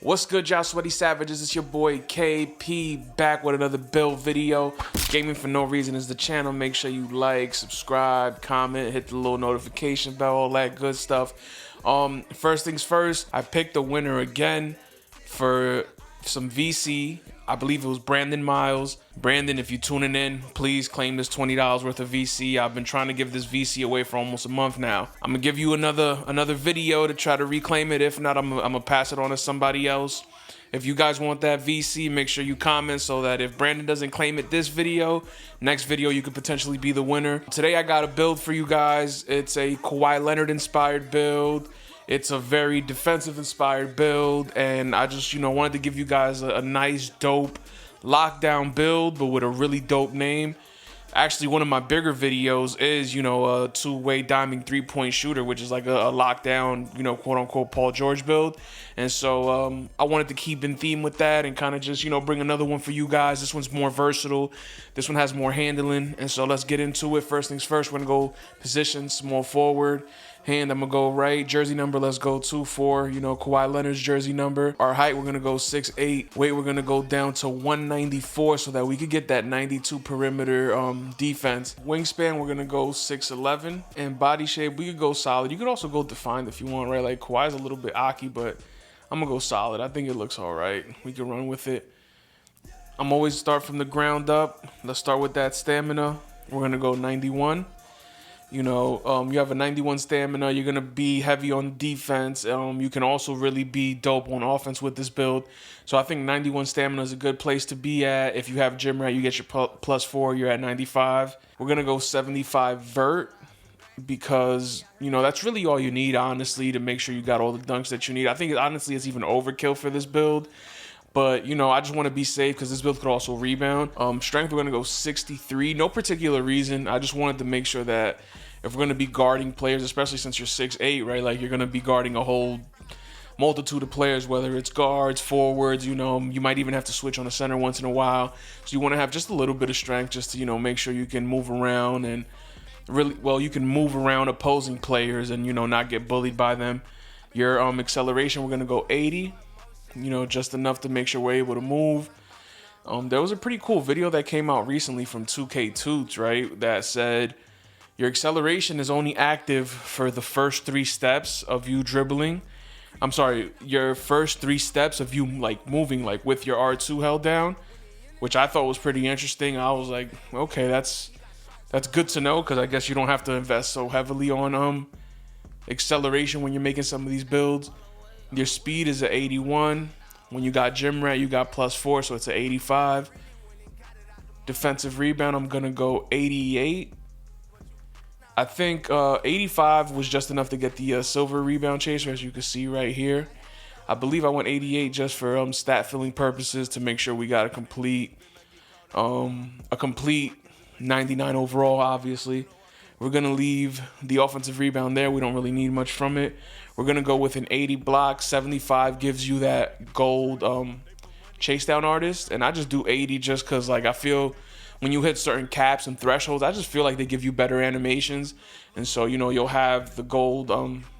What's good, y'all sweaty savages? It's your boy KP back with another build video. Gaming for No Reason is the channel. Make sure you like, subscribe, comment, hit the little notification bell, all that good stuff. First things first, I picked the winner again for some VC. I believe it was Brandon Miles. Brandon, if you're tuning in, please claim this $20 worth of VC. I've been trying to give this VC away for almost a month now. I'm gonna give you another video to try to reclaim it. If not, I'm gonna pass it on to somebody else. If you guys want that VC, make sure you comment so that if Brandon doesn't claim it this video, next video you could potentially be the winner. Today I got a build for you guys. It's a Kawhi Leonard inspired build. It's a very defensive inspired build, and I just, wanted to give you guys a nice, dope lockdown build, but with a really dope name. Actually, one of my bigger videos is, a two-way diamond three-point shooter, which is like a lockdown, quote-unquote Paul George build. And so I wanted to keep in theme with that and kind of just, bring another one for you guys. This one's more versatile. This one has more handling. And so let's get into it. First things first, we're going to go position, small forward. Hand, I'm going to go right. Jersey number, let's go 2-4. Kawhi Leonard's jersey number. Our height, we're going to go 6'8". Weight, we're going to go down to 194 so that we could get that 92 perimeter defense. Wingspan, we're going to go 6'11". And body shape, we could go solid. You could also go defined if you want, right? Like Kawhi's a little bit aki, but I'm going to go solid. I think it looks all right. We can run with it. I'm always start from the ground up. Let's start with that stamina. We're going to go 91. You have a 91 stamina. You're going to be heavy on defense. You can also really be dope on offense with this build. So I think 91 stamina is a good place to be at. If you have gym rat, you get your +4. You're at 95. We're going to go 75 vert because, that's really all you need, honestly, to make sure you got all the dunks that you need. I think, honestly, it's even overkill for this build. But, I just want to be safe because this build could also rebound. Strength, we're going to go 63. No particular reason. I just wanted to make sure that if we're going to be guarding players, especially since you're 6'8", right? Like, you're going to be guarding a whole multitude of players, whether it's guards, forwards, you might even have to switch on a center once in a while. So you want to have just a little bit of strength just to, make sure you can move around and you can move around opposing players and, not get bullied by them. Your acceleration, we're going to go 80. Just enough to make sure we're able to move. There was a pretty cool video that came out recently from 2K Toots, right? That said your acceleration is only active for the first 3 steps of you dribbling. I'm sorry, your first 3 steps of you moving with your R2 held down, which I thought was pretty interesting. I was like, okay, that's good to know because I guess you don't have to invest so heavily on acceleration when you're making some of these builds. Your speed is at 81. When you got gym rat, you got +4, so it's at 85. Defensive rebound, I'm going to go 88. I think 85 was just enough to get the silver rebound chaser, as you can see right here. I believe I went 88 just for stat filling purposes to make sure we got a complete 99 overall, obviously. We're going to leave the offensive rebound there. We don't really need much from it. We're going to go with an 80 block. 75 gives you that gold chase down artist. And I just do 80 just because I feel when you hit certain caps and thresholds, I just feel like they give you better animations. And so, you'll have the gold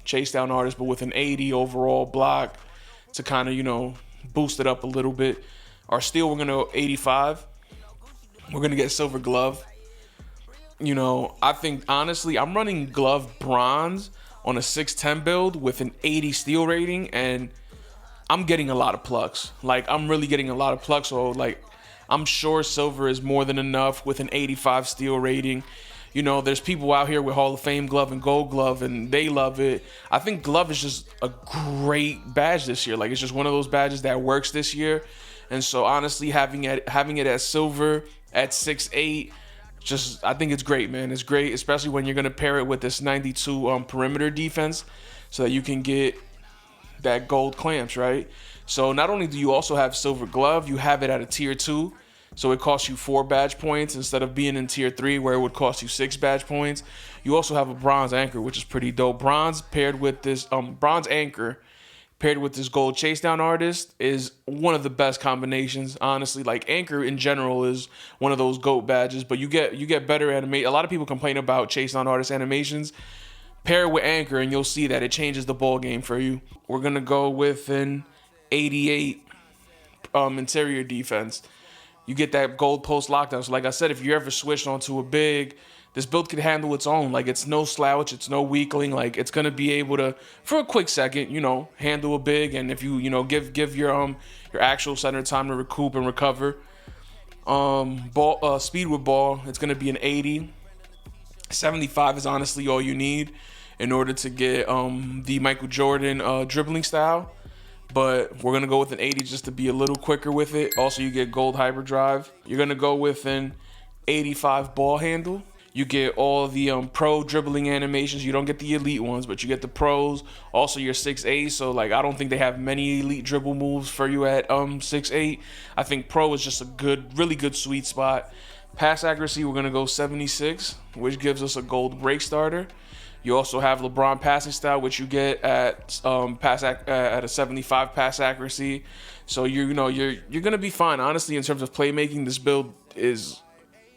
chase down artist, but with an 80 overall block to kind of, boost it up a little bit. Our steal, we're going to go 85. We're going to get silver glove. I think, honestly, I'm running glove bronze on a 6'10 build with an 80 steal rating, and I'm getting a lot of plucks. I'm really getting a lot of plucks, so, I'm sure silver is more than enough with an 85 steal rating. There's people out here with Hall of Fame glove and gold glove, and they love it. I think glove is just a great badge this year. It's just one of those badges that works this year. And so, honestly, having it at silver at 6'8", I think it's great, man. It's great, especially when you're going to pair it with this 92 perimeter defense so that you can get that gold clamps, right? So not only do you also have silver glove, you have it at a tier 2. So it costs you 4 badge points instead of being in tier 3 where it would cost you 6 badge points. You also have a bronze anchor, which is pretty dope. Bronze paired with this bronze anchor paired with this gold chase down artist is one of the best combinations, honestly. Anchor in general is one of those GOAT badges, but you get better animate. A lot of people complain about chase down artist animations. Pair it with anchor and you'll see that it changes the ball game for you. We're gonna go with an 88 interior defense. You get that gold post lockdown. So like I said, if you ever switched onto a big, this build can handle its own. Like, it's no slouch, it's no weakling. Like, it's gonna be able to, for a quick second, handle a big. And if you give your actual center time to recoup and recover. Speed with ball, it's gonna be an 80. 75 is honestly all you need in order to get the Michael Jordan dribbling style. But we're going to go with an 80 just to be a little quicker with it. Also, you get gold hyperdrive. You're going to go with an 85 ball handle. You get all the pro dribbling animations. You don't get the elite ones, but you get the pros. Also, your 6'8". So, like, I don't think they have many elite dribble moves for you at 6'8". I think pro is just a really good sweet spot. Pass accuracy, we're going to go 76, which gives us a gold break starter. You also have LeBron passing style, which you get at at a 75 pass accuracy. So you're gonna be fine. Honestly, in terms of playmaking, this build is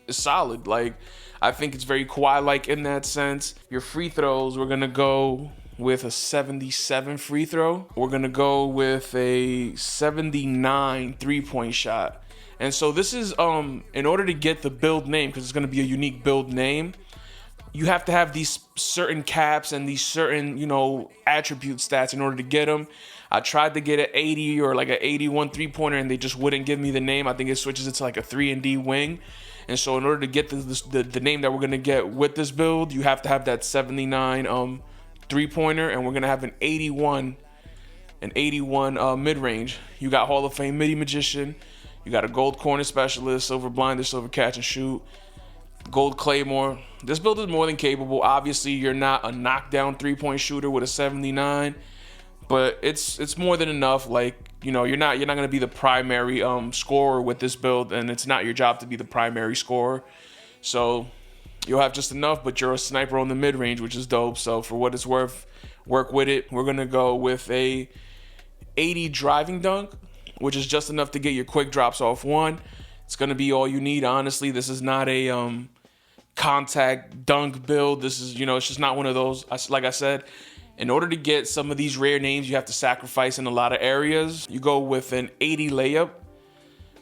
solid. Like, I think it's very Kawhi-like in that sense. Your free throws, we're gonna go with a 77 free throw. We're gonna go with a 79 3-point shot. And so this is in order to get the build name, because it's gonna be a unique build name, you have to have these certain caps and these certain, attribute stats in order to get them. I tried to get an 80 or like an 81 3-pointer, and they just wouldn't give me the name. I think it switches it to like a 3-and-D wing. And so in order to get the name that we're going to get with this build, you have to have that 79 3-pointer, and we're going to have an 81 mid-range. You got Hall of Fame midi magician. You got a gold corner specialist, silver blinder, silver catch and shoot. Gold Claymore. This build is more than capable. Obviously, you're not a knockdown 3-point shooter with a 79, but it's more than enough. Like, you're not going to be the primary scorer with this build, and it's not your job to be the primary scorer. So you'll have just enough, but you're a sniper on the mid-range, which is dope. So for what it's worth, work with it. We're going to go with a 80 driving dunk, which is just enough to get your quick drops off one. It's going to be all you need, honestly. This is not a contact dunk build. This is, it's just not one of those. Like I said, in order to get some of these rare names, you have to sacrifice in a lot of areas. You go with an 80 layup,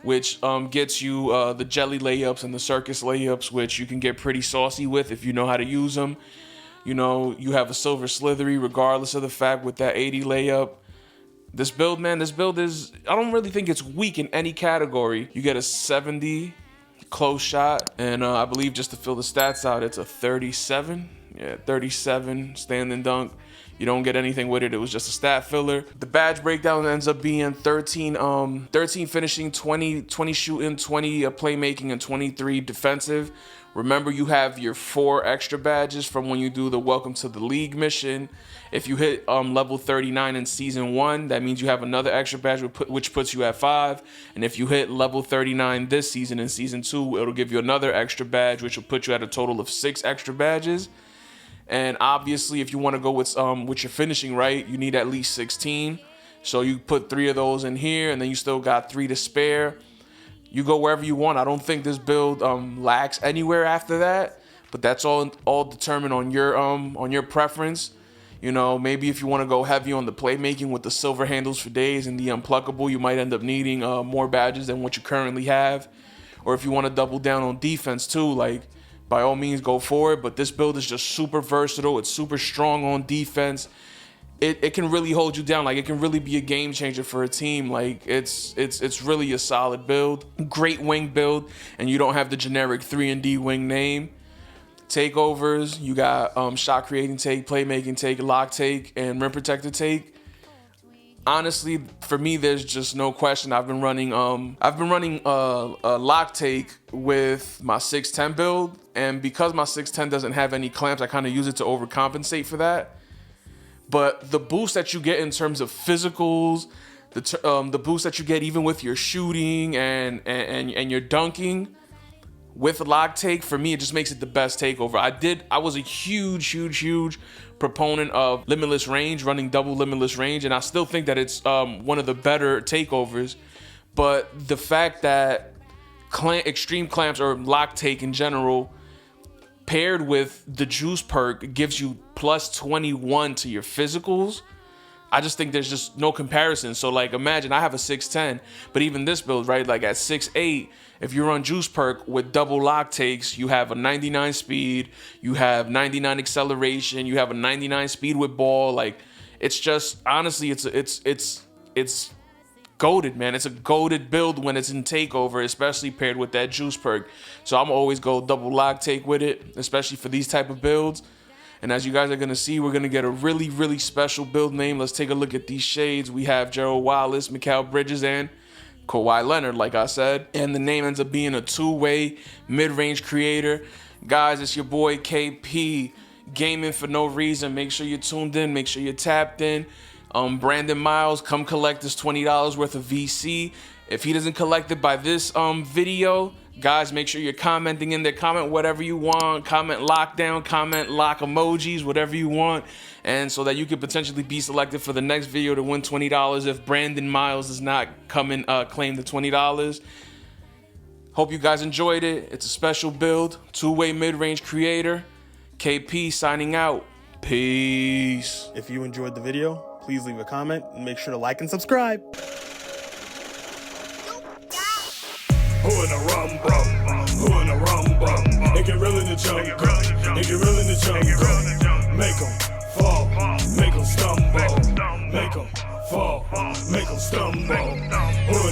which gets you the jelly layups and the circus layups, which you can get pretty saucy with if you know how to use them. You have a silver slithery, regardless of the fact, with that 80 layup. This build is, I don't really think it's weak in any category. You get a 70 close shot, and I believe, just to fill the stats out, it's a 37. Yeah, 37 standing dunk. You don't get anything with it. It was just a stat filler. The badge breakdown ends up being 13 finishing, 20 shooting, 20 playmaking, and 23 defensive. Remember, you have your 4 extra badges from when you do the Welcome to the League mission. If you hit level 39 in Season 1, that means you have another extra badge, which puts you at 5. And if you hit level 39 this season in Season 2, it'll give you another extra badge, which will put you at a total of 6 extra badges. And obviously, if you want to go with your finishing right, you need at least 16. So you put 3 of those in here, and then you still got 3 to spare. You go wherever you want. I don't think this build lacks anywhere after that, but that's all determined on your preference. Maybe if you want to go heavy on the playmaking with the silver handles for days and the unpluckable, you might end up needing more badges than what you currently have. Or if you want to double down on defense too, like, by all means, go for it. But this build is just super versatile. It's super strong on defense. It can really hold you down. Like, it can really be a game changer for a team. Like, it's really a solid build. Great wing build, and you don't have the generic 3-and-D wing name. Takeovers, you got shot creating take, playmaking take, lock take, and rim protector take. Honestly, for me, there's just no question. I've been running a lock take with my 6'10" build, and because my 6'10" doesn't have any clamps, I kind of use it to overcompensate for that. But the boost that you get in terms of physicals, the boost that you get even with your shooting and your dunking with lock take, for me, it just makes it the best takeover. I was a huge proponent of limitless range, running double limitless range, and I still think that it's one of the better takeovers. But the fact that extreme clamps or lock take in general, paired with the juice perk, gives you plus 21 to your physicals, I just think there's just no comparison. So like, imagine I have a 6'10", but even this build, right? Like at 6'8", if you run Juice Perk with double lock takes, you have a 99 speed, you have 99 acceleration, you have a 99 speed with ball. Like, it's just, honestly, it's goated, man. It's a goated build when it's in takeover, especially paired with that Juice Perk. So I'm always go double lock take with it, especially for these type of builds. And as you guys are going to see, we're going to get a really, really special build name. Let's take a look at these shades. We have Gerald Wallace, Mikal Bridges, and Kawhi Leonard, like I said. And the name ends up being a two-way mid-range creator. Guys, it's your boy KP, gaming for no reason. Make sure you're tuned in. Make sure you're tapped in. Brandon Miles, come collect this $20 worth of VC. If he doesn't collect it by this video, guys, make sure you're commenting in there. Comment whatever you want. Comment lockdown, comment lock emojis, whatever you want. And so that you could potentially be selected for the next video to win $20 if Brandon Miles does not come and claim the $20. Hope you guys enjoyed it. It's a special build. Two-way mid-range creator. KP signing out. Peace. If you enjoyed the video, please leave a comment and make sure to like and subscribe. Who in the rumble? Who in the rumble? They get real in the jungle. They get real in the jungle. Make them fall, make them stumble. Make them fall, make them stumble. Who